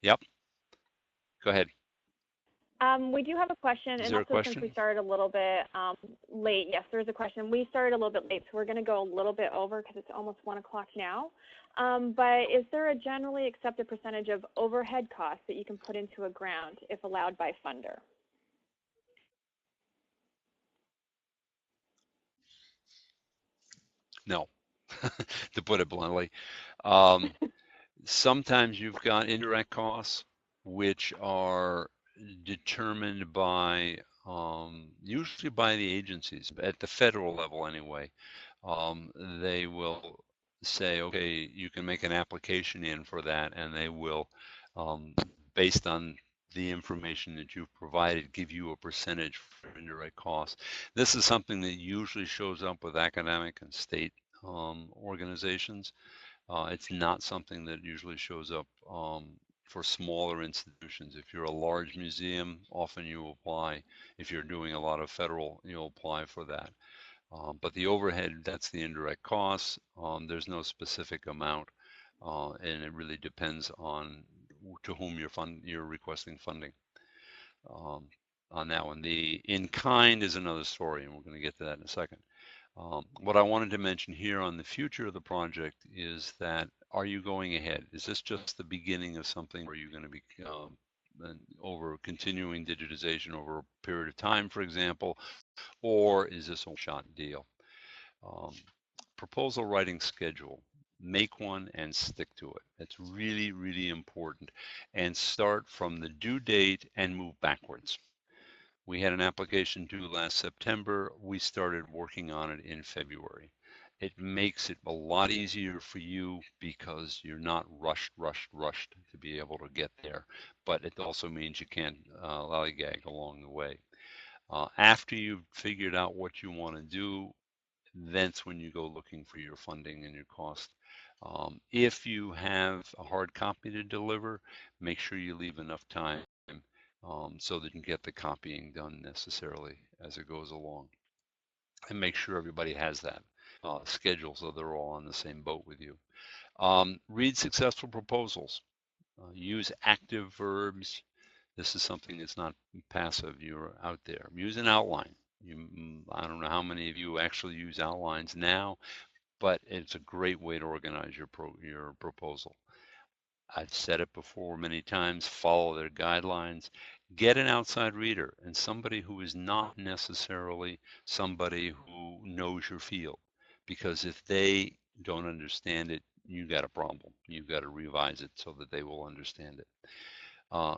Yep. Go ahead. We do have a question, Is and there a also since we question? started a little bit late, yes, there is a question. We started a little bit late, so we're going to go a little bit over because it's almost 1 o'clock now. But is there a generally accepted percentage of overhead costs that you can put into a grant if allowed by funder? No, to put it bluntly. Sometimes you've got indirect costs, which are determined by usually by the agencies at the federal level anyway. They will say, okay, you can make an application in for that, and they will, based on the information that you've provided, give you a percentage for indirect costs. This is something that usually shows up with academic and state organizations. It's not something that usually shows up for smaller institutions. If you're a large museum, often you apply. If you're doing a lot of federal, you'll apply for that. But the overhead, that's the indirect costs. There's no specific amount, and it really depends on to whom you're requesting funding. On that one, the in kind is another story, and we're going to get to that in a second. What I wanted to mention here on the future of the project is that, are you going ahead? Is this just the beginning of something where you're going to be over continuing digitization over a period of time, for example, or is this a shot deal? Proposal writing schedule. Make one and stick to it. It's really, really important. And start from the due date and move backwards. We had an application due last September. We started working on it in February. It makes it a lot easier for you because you're not rushed to be able to get there. But it also means you can't lollygag along the way. After you've figured out what you want to do, that's when you go looking for your funding and your cost. If you have a hard copy to deliver, make sure you leave enough time so that you can get the copying done necessarily as it goes along. And make sure everybody has that schedule so they're all on the same boat with you. Read successful proposals. Use active verbs. This is something that's not passive. You're out there. Use an outline. I don't know how many of you actually use outlines now, but it's a great way to organize your proposal. I've said it before many times, follow their guidelines. Get an outside reader and somebody who is not necessarily somebody who knows your field. Because if they don't understand it, you got a problem. You've got to revise it so that they will understand it.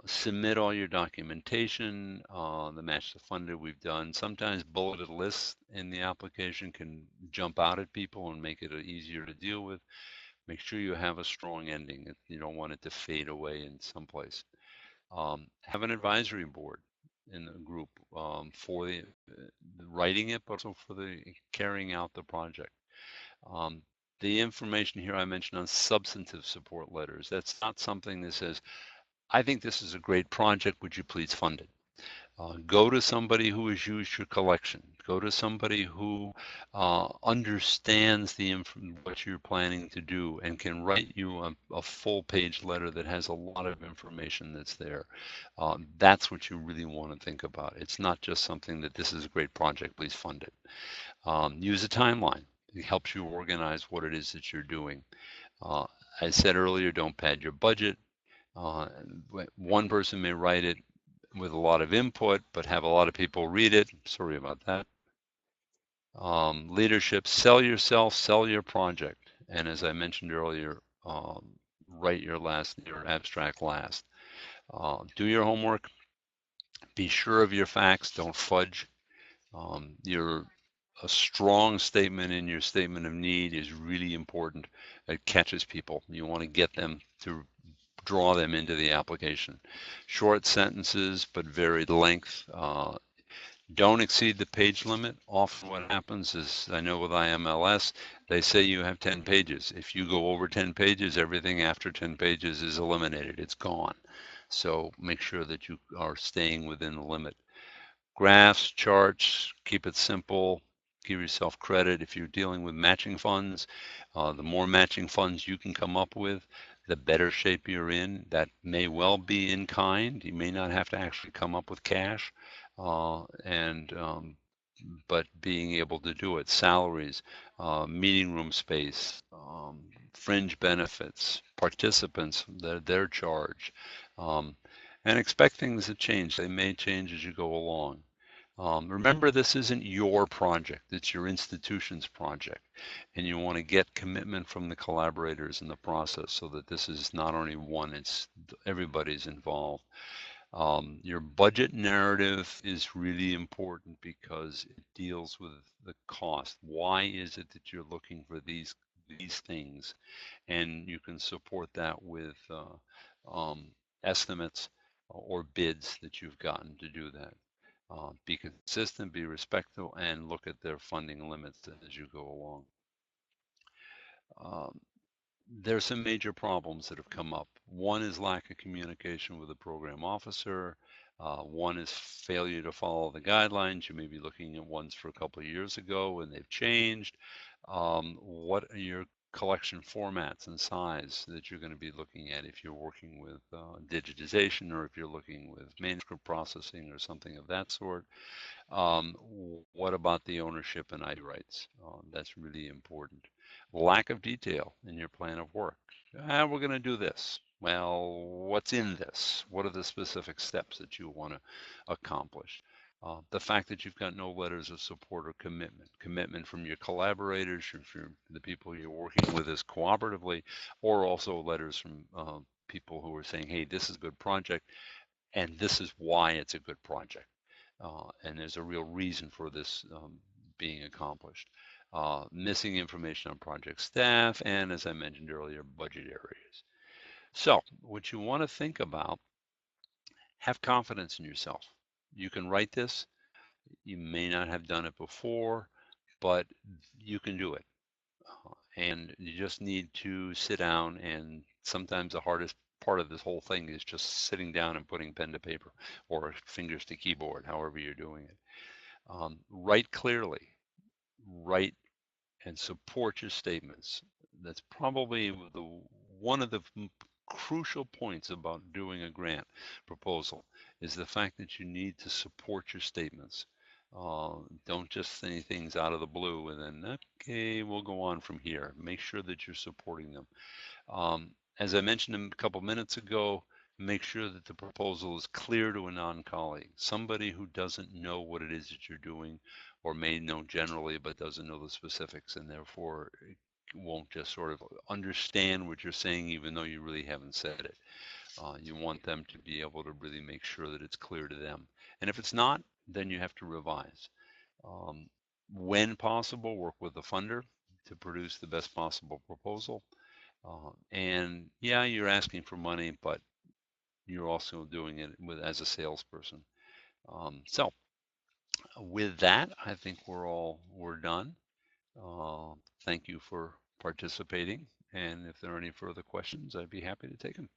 Submit all your documentation, the match the funder we've done. Sometimes bulleted lists in the application can jump out at people and make it easier to deal with. Make sure you have a strong ending. You don't want it to fade away in someplace. Have an advisory board in the group for the writing it, but also for the carrying out the project. The information here I mentioned on substantive support letters, that's not something that says, I think this is a great project, would you please fund it? Go to somebody who has used your collection. Go to somebody who understands what you're planning to do and can write you a full page letter that has a lot of information that's there. That's what you really want to think about. It's not just something that this is a great project, please fund it. Use a timeline. It helps you organize what it is that you're doing. I said earlier, don't pad your budget. One person may write it with a lot of input, but have a lot of people read it. Sorry about that. Leadership, sell yourself, sell your project. And as I mentioned earlier, write your abstract last. Do your homework. Be sure of your facts. Don't fudge. A strong statement in your statement of need is really important. It catches people. You want to get them to draw them into the application. Short sentences, but varied length. Don't exceed the page limit. Often what happens is, I know with IMLS, they say you have 10 pages. If you go over 10 pages, everything after 10 pages is eliminated. It's gone. So make sure that you are staying within the limit. Graphs, charts, keep it simple. give yourself credit. If you're dealing with matching funds, the more matching funds you can come up with, the better shape you're in. That may well be in kind. You may not have to actually come up with cash, but being able to do it. Salaries, meeting room space, fringe benefits, participants, their charge, and expect things to change. They may change as you go along. Remember, this isn't your project, it's your institution's project. And you want to get commitment from the collaborators in the process so that this is not only one, it's everybody's involved. Your budget narrative is really important because it deals with the cost. Why is it that you're looking for these things? And you can support that with estimates or bids that you've gotten to do that. Be consistent, be respectful, and look at their funding limits as you go along. There's some major problems that have come up. One is lack of communication with the program officer. One is failure to follow the guidelines. You may be looking at ones for a couple of years ago and they've changed. What are your collection formats and size that you're going to be looking at if you're working with digitization, or if you're looking with manuscript processing or something of that sort? What about the ownership and IP rights? That's really important. Lack of detail in your plan of work. We're going to do this. Well, what's in this? What are the specific steps that you want to accomplish? The fact that you've got no letters of support or commitment from your collaborators, from the people you're working with as cooperatively, or also letters from people who are saying, hey, this is a good project, and this is why it's a good project. And there's a real reason for this being accomplished. Missing information on project staff, and as I mentioned earlier, budget areas. So what you want to think about, have confidence in yourself. You can write this. You may not have done it before, but you can do it. And you just need to sit down, and sometimes the hardest part of this whole thing is just sitting down and putting pen to paper or fingers to keyboard, however you're doing it. Write clearly, write and support your statements. That's probably one of the crucial points about doing a grant proposal, is the fact that you need to support your statements. Don't just say things out of the blue and then, okay, we'll go on from here. Make sure that you're supporting them. As I mentioned a couple minutes ago, make sure that the proposal is clear to a non-colleague, somebody who doesn't know what it is that you're doing, or may know generally but doesn't know the specifics, and therefore won't just sort of understand what you're saying even though you really haven't said it. You want them to be able to really make sure that it's clear to them. And if it's not, then you have to revise. When possible, work with the funder to produce the best possible proposal. And yeah, you're asking for money, but you're also doing it as a salesperson. So with that, I think we're done. Thank you for participating. And if there are any further questions, I'd be happy to take them.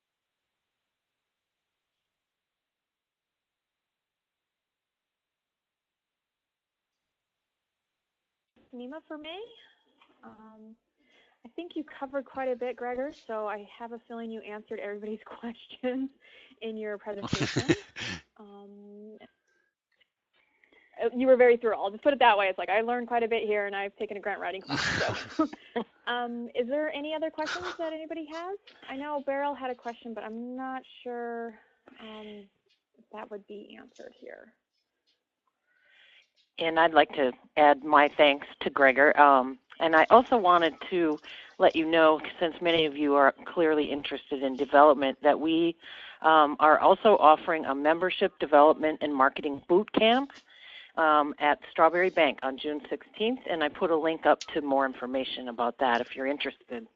NEMA for me. I think you covered quite a bit, Gregor, so I have a feeling you answered everybody's questions in your presentation. You were very thorough. I'll just put it that way. It's like I learned quite a bit here, and I've taken a grant writing class. So, is there any other questions that anybody has? I know Beryl had a question, but I'm not sure if that would be answered here. And I'd like to add my thanks to Gregor. And I also wanted to let you know, since many of you are clearly interested in development, that we are also offering a membership development and marketing boot camp at Strawberry Bank on June 16th. And I put a link up to more information about that if you're interested.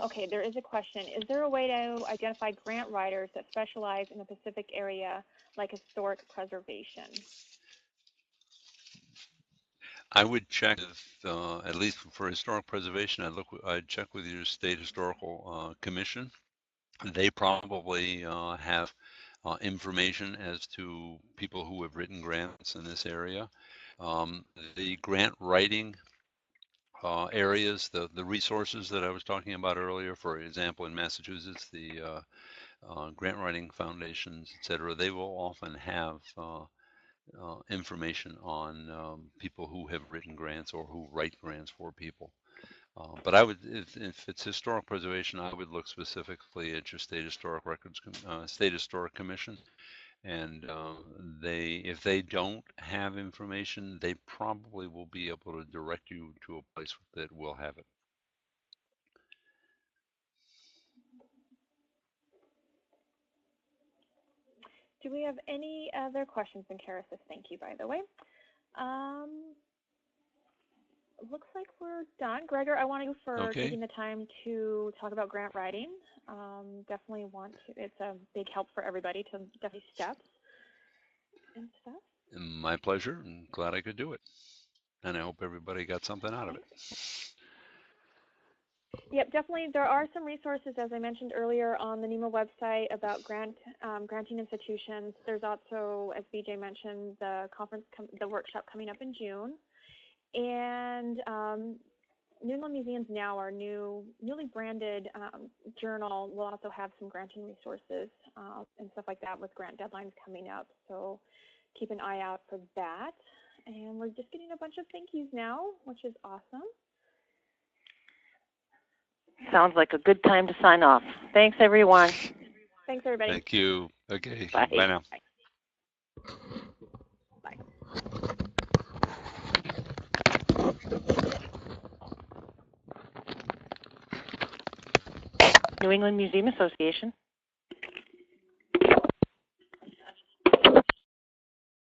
Okay, there is a question. Is there a way to identify grant writers that specialize in a specific area, like historic preservation? I would check if, at least for historic preservation, I'd check with your state historical commission. They probably have information as to people who have written grants in this area. The grant writing areas, the resources that I was talking about earlier, for example, in Massachusetts, the grant writing foundations, et cetera, they will often have information on people who have written grants or who write grants for people. But I would, if it's historic preservation, I would look specifically at your State Historic Records, State Historic Commission. And if they don't have information, they probably will be able to direct you to a place that will have it. Do we have any other questions? And Kara says thank you, by the way. Looks like we're done. Gregor, I want you for taking the time to talk about grant writing. Definitely want to, it's a big help for everybody to definitely steps and stuff. My pleasure, and glad I could do it. And I hope everybody got something out of it. Yep, definitely. There are some resources, as I mentioned earlier, on the NEMA website about granting institutions. There's also, as BJ mentioned, the workshop coming up in June. And New England Museums Now, our newly branded journal, will also have some granting resources and stuff like that with grant deadlines coming up. So keep an eye out for that. And we're just getting a bunch of thank yous now, which is awesome. Sounds like a good time to sign off. Thanks, everyone. Thanks, everybody. Thank you. Okay. Bye. Bye now. Bye. Bye. New England Museum Association.